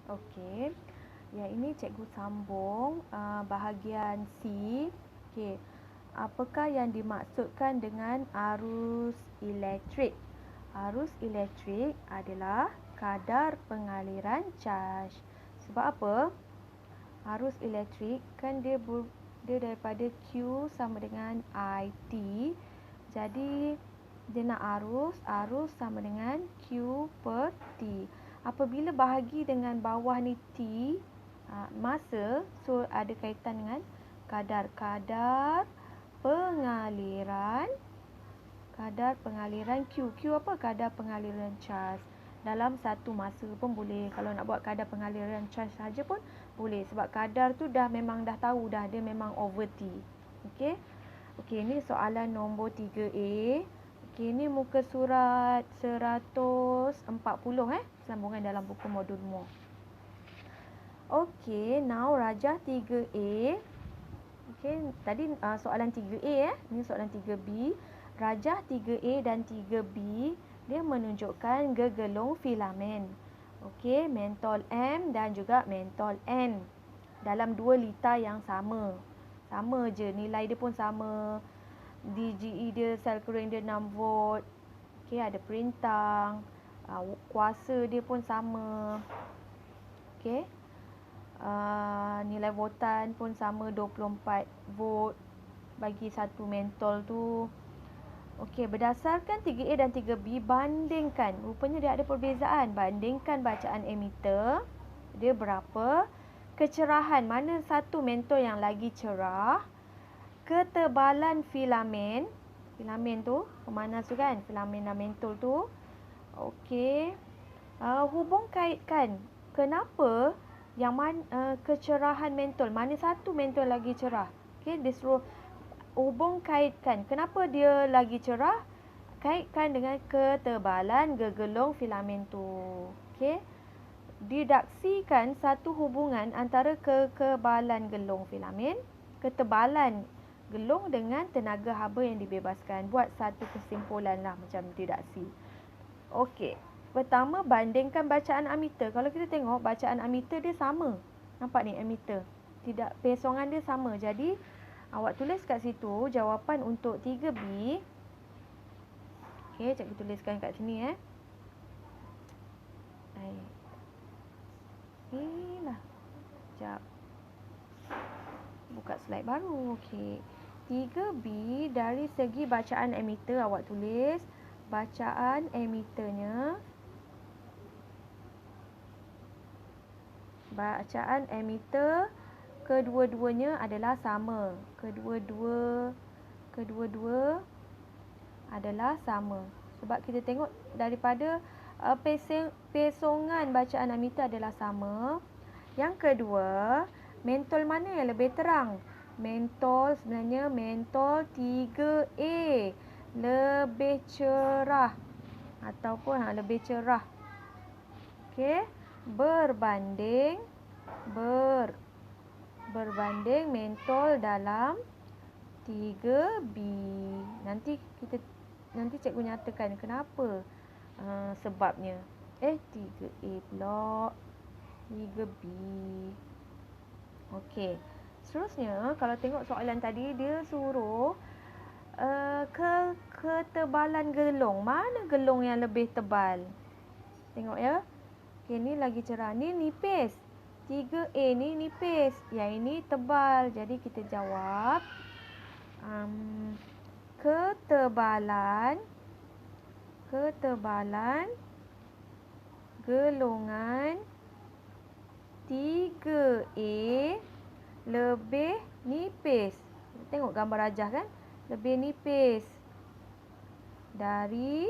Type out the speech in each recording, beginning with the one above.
Okey. Yang ini cikgu sambung bahagian C. Okey. Apakah yang dimaksudkan dengan arus elektrik? Arus elektrik adalah kadar pengaliran caj. Sebab apa? Arus elektrik kan dia daripada Q sama dengan IT. Jadi dia nak arus sama dengan Q per T. Apabila bahagi dengan bawah ni T, masa, so ada kaitan dengan kadar pengaliran Q. Q apa? Kadar pengaliran caj. Dalam satu masa pun boleh. Kalau nak buat kadar pengaliran caj saja pun boleh. Sebab kadar tu memang dah tahu dah, dia memang over T. Okey. Okey, ni soalan nombor 3A. Okey, ni muka surat 140 sambungan dalam buku modul MOR. Okey, now rajah 3A. Okey, tadi soalan 3A ni soalan 3B. Rajah 3A dan 3B dia menunjukkan gegelung filamen. Okey, mentol M dan juga mentol N dalam 2 litar yang sama. Sama je, nilai dia pun sama. DGE dia, sel kering dia 6 volt. Okey, ada perintang. Kuasa dia pun sama. Okey. Nilai voltan pun sama 24 volt bagi satu mentol tu. Okey, berdasarkan 3A dan 3B, bandingkan. Rupanya dia ada perbezaan. Bandingkan bacaan emitter. Dia berapa? Kecerahan. Mana satu mentol yang lagi cerah? Ketebalan filamen. Filamen tu, pemanas tu kan? Filamen dan mentol tu. Okey. Hubung kaitkan. Kenapa kecerahan mentol? Mana satu mentol lagi cerah? Okey, dia suruh hubung kaitkan. Kenapa dia lagi cerah? Kaitkan dengan ketebalan gegelung filamen tu. Okey. Didaksikan satu hubungan antara kekebalan gelung filamen, ketebalan gelung dengan tenaga haba yang dibebaskan. Buat satu kesimpulan lah macam didaksi. Okey. Pertama, bandingkan bacaan ammeter. Kalau kita tengok bacaan ammeter dia sama. Nampak ni ammeter. Tidak, pesongan dia sama. Jadi awak tulis kat situ jawapan untuk 3B. Okey, cikgu tuliskan kat sini Inilah. Sekejap. Buka slide baru. Okey. 3B dari segi bacaan ammeter awak tulis bacaan ammeternya. Bacaan ammeter kedua-duanya adalah sama. Kedua-dua adalah sama. Sebab kita tengok daripada pesongan bacaan ammeter adalah sama. Yang kedua, mentol mana yang lebih terang? Sebenarnya mentol 3A lebih cerah ataupun lebih cerah. Okey, berbanding mentol dalam 3B. Nanti cikgu nyatakan kenapa sebabnya. 3A pula. 3B. Okey. Seterusnya, kalau tengok soalan tadi, dia suruh ketebalan gelung. Mana gelung yang lebih tebal? Tengok ya. Okey, ni lagi cerah. Ni nipis. 3A ni nipis. Yang ini tebal. Jadi kita jawab ketebalan gelungan 3A lebih nipis. Tengok gambar rajah kan? Lebih nipis dari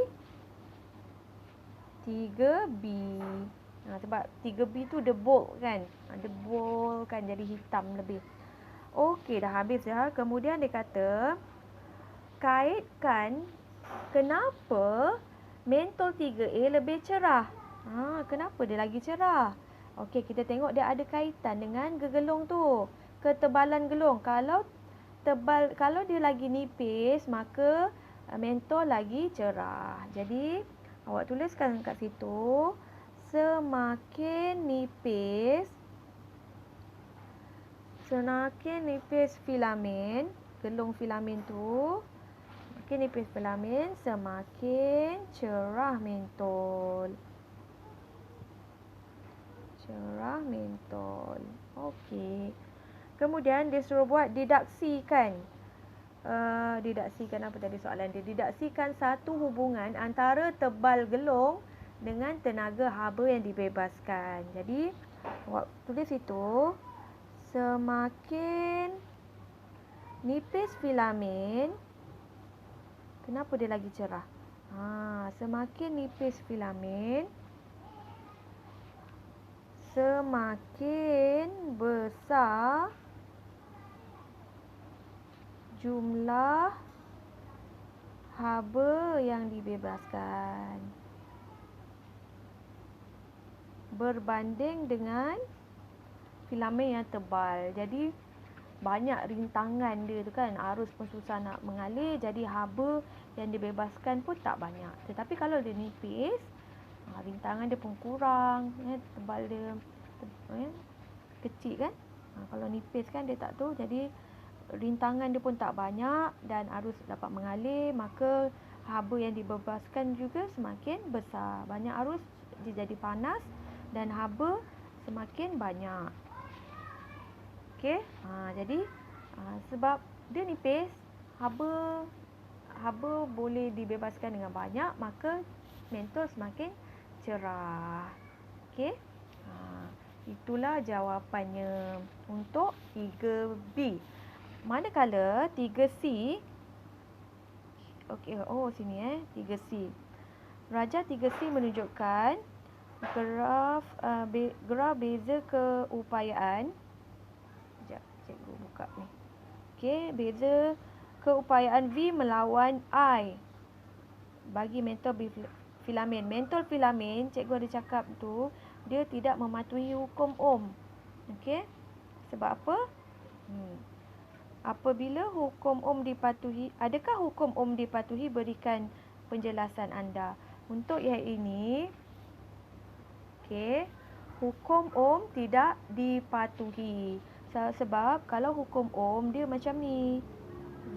3B. Sebab 3B tu dia bold kan? Dia bold kan, jadi hitam lebih. Okey, dah habis ya. Kemudian dia kata, kaitkan kenapa mentol 3A lebih cerah. Kenapa dia lagi cerah? Okey, kita tengok dia ada kaitan dengan gegelung tu. Ketebalan gelung. Kalau dia lagi nipis, maka mentol lagi cerah. Jadi awak tuliskan kat situ semakin nipis filamen, gelung filamen tu, semakin nipis filamen, semakin cerah mentol. Cerah mentol. Okey. Kemudian dia suruh buat didaksikan. Didaksikan apa tadi soalan dia? Didaksikan satu hubungan antara tebal gelung dengan tenaga haba yang dibebaskan. Jadi, awak tulis itu, semakin nipis filamen, kenapa dia lagi cerah? Semakin nipis filamen, semakin besar jumlah haba yang dibebaskan berbanding dengan filamen yang tebal. Jadi banyak rintangan dia tu kan, arus pun susah nak mengalir, jadi haba yang dibebaskan pun tak banyak. Tetapi kalau dia nipis, rintangan dia pun kurang, tebal dia kecil kan. Kalau nipis kan dia tak tu, jadi rintangan dia pun tak banyak dan arus dapat mengalir, maka haba yang dibebaskan juga semakin besar. Banyak arus dia jadi panas dan haba semakin banyak. Okey, jadi sebab dia nipis, haba boleh dibebaskan dengan banyak, maka mentol semakin cerah. Okey, itulah jawapannya untuk 3B. Manakala 3C, okey, sini 3C. Rajah 3C menunjukkan graf beza keupayaan. Sekejap, cikgu buka ni. Okey, beza keupayaan V melawan I bagi mentol filamen. Mentol filamen, cikgu ada cakap tu, dia tidak mematuhi hukum Ohm. Okey, sebab apa? Apabila hukum Ohm dipatuhi, adakah hukum Ohm dipatuhi? Berikan penjelasan anda. Untuk yang ini, okey, hukum Ohm tidak dipatuhi. Sebab kalau hukum Ohm dia macam ni,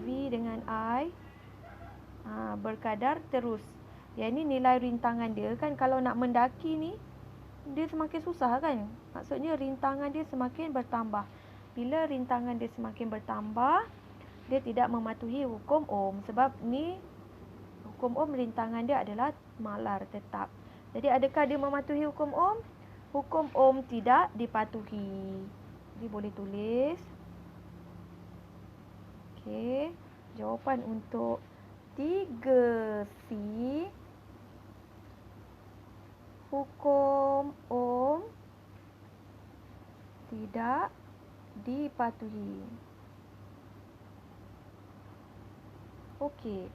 V dengan I berkadar terus. Yang ini nilai rintangan dia kan, kalau nak mendaki ni, dia semakin susah kan. Maksudnya rintangan dia semakin bertambah. Bila rintangan dia semakin bertambah, dia tidak mematuhi hukum Ohm. Sebab ni hukum Ohm, rintangan dia adalah malar tetap. Jadi adakah dia mematuhi hukum Ohm? Hukum Ohm tidak dipatuhi. Jadi boleh tulis. Okey, jawapan untuk 3C, hukum Ohm tidak dipatuhi. Okey,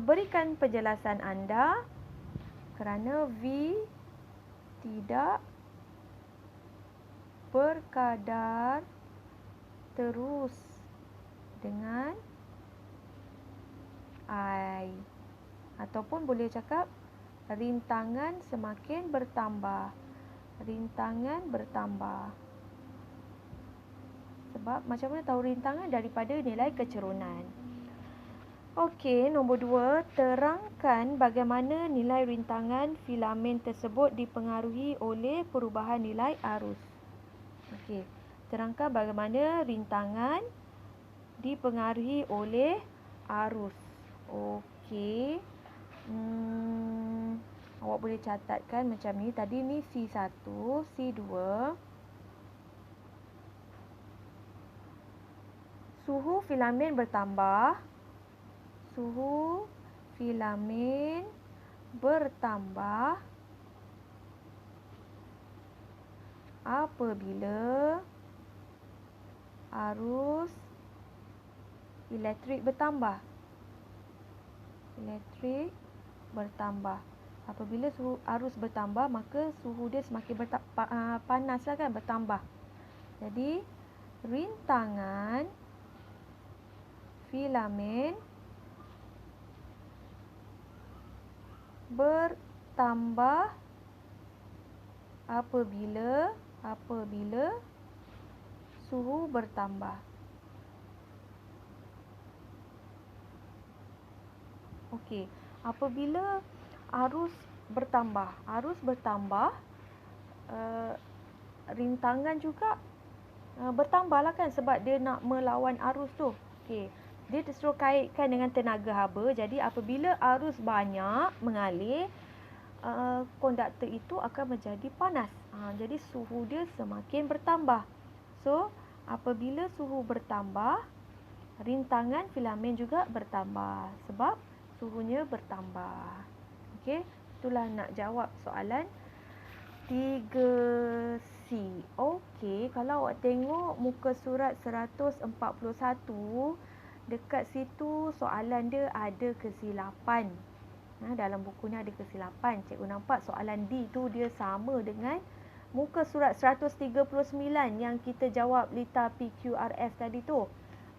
berikan penjelasan anda kerana V tidak berkadar terus dengan I, ataupun boleh cakap rintangan semakin bertambah. Rintangan bertambah. Sebab macam mana tahu rintangan? Daripada nilai kecerunan. Okey, nombor 2, terangkan bagaimana nilai rintangan filamen tersebut dipengaruhi oleh perubahan nilai arus. Okey, terangkan bagaimana rintangan dipengaruhi oleh arus. Okey, awak boleh catatkan macam ni. Tadi ni C1, C2. Suhu filamen bertambah. Suhu filamen bertambah apabila arus elektrik bertambah. Elektrik bertambah. Apabila arus bertambah, maka suhu dia semakin panas lah kan, bertambah. Jadi rintangan filamen bertambah apabila suhu bertambah. Okey, apabila arus bertambah, rintangan juga bertambahlah kan, sebab dia nak melawan arus tu. Okey, dia disuruh kaitkan dengan tenaga haba. Jadi apabila arus banyak mengalir, konduktor itu akan menjadi panas. Jadi suhu dia semakin bertambah. So, apabila suhu bertambah, rintangan filamen juga bertambah sebab suhunya bertambah. Okey, itulah nak jawab soalan 3C. Okey, kalau awak tengok muka surat 141, dekat situ soalan dia ada kesilapan. Dalam buku ni ada kesilapan. Cikgu nampak soalan D tu dia sama dengan muka surat 139 yang kita jawab Lita PQRS tadi tu.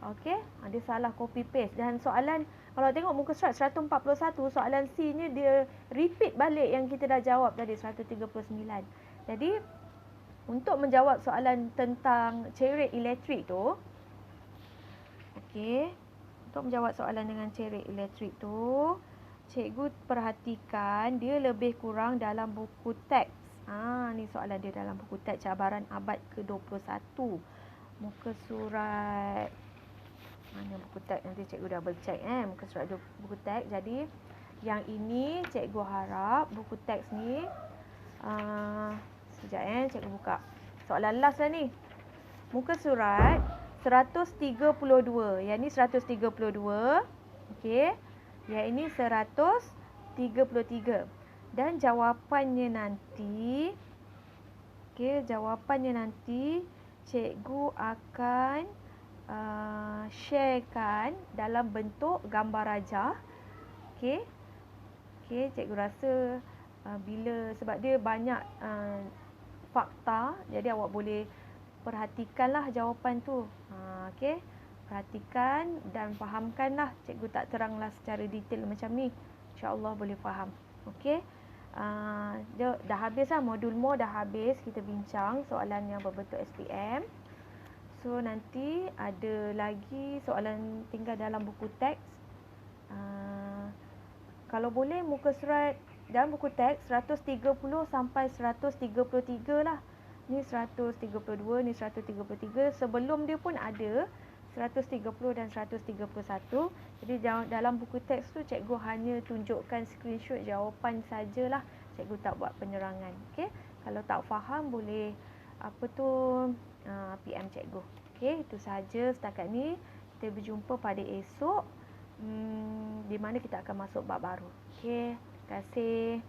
Okey, dia salah copy paste. Dan soalan, kalau tengok muka surat 141, soalan C-nya dia repeat balik yang kita dah jawab tadi, 139. Jadi, untuk menjawab soalan tentang cerit elektrik tu, okey, untuk menjawab soalan dengan cerit elektrik tu, cikgu perhatikan dia lebih kurang dalam buku teks. Ni soalan dia dalam buku teks cabaran abad ke-21. Muka surat, mana buku teks, nanti cikgu double check muka surat buku teks. Jadi yang ini cikgu harap buku teks ni sekejap cikgu buka. Soalan last lah ni. Muka surat 132. Yang ni 132. Okey. Yang ini 133. Dan jawapannya nanti, cikgu akan sharekan dalam bentuk gambar rajah. Okey, cikgu rasa sebab dia banyak fakta, jadi awak boleh perhatikanlah jawapan tu. Okey, perhatikan dan fahamkanlah. Cikgu tak teranglah secara detail macam ni. InsyaAllah boleh faham. Okey, dah habis lah, modul more dah habis. Kita bincang soalan yang berbentuk SPM. So nanti ada lagi soalan tinggal dalam buku teks. Kalau boleh muka surat dalam buku teks 130 sampai 133 lah. Ni 132, ni 133. Sebelum dia pun ada 130 dan 131. Jadi dalam buku teks tu cikgu hanya tunjukkan screenshot jawapan sajalah. Cikgu tak buat penerangan. Okey, kalau tak faham boleh PM cikgu. Okey, itu sahaja setakat ni. Kita berjumpa pada esok, di mana kita akan masuk bab baru. Okey, terima kasih.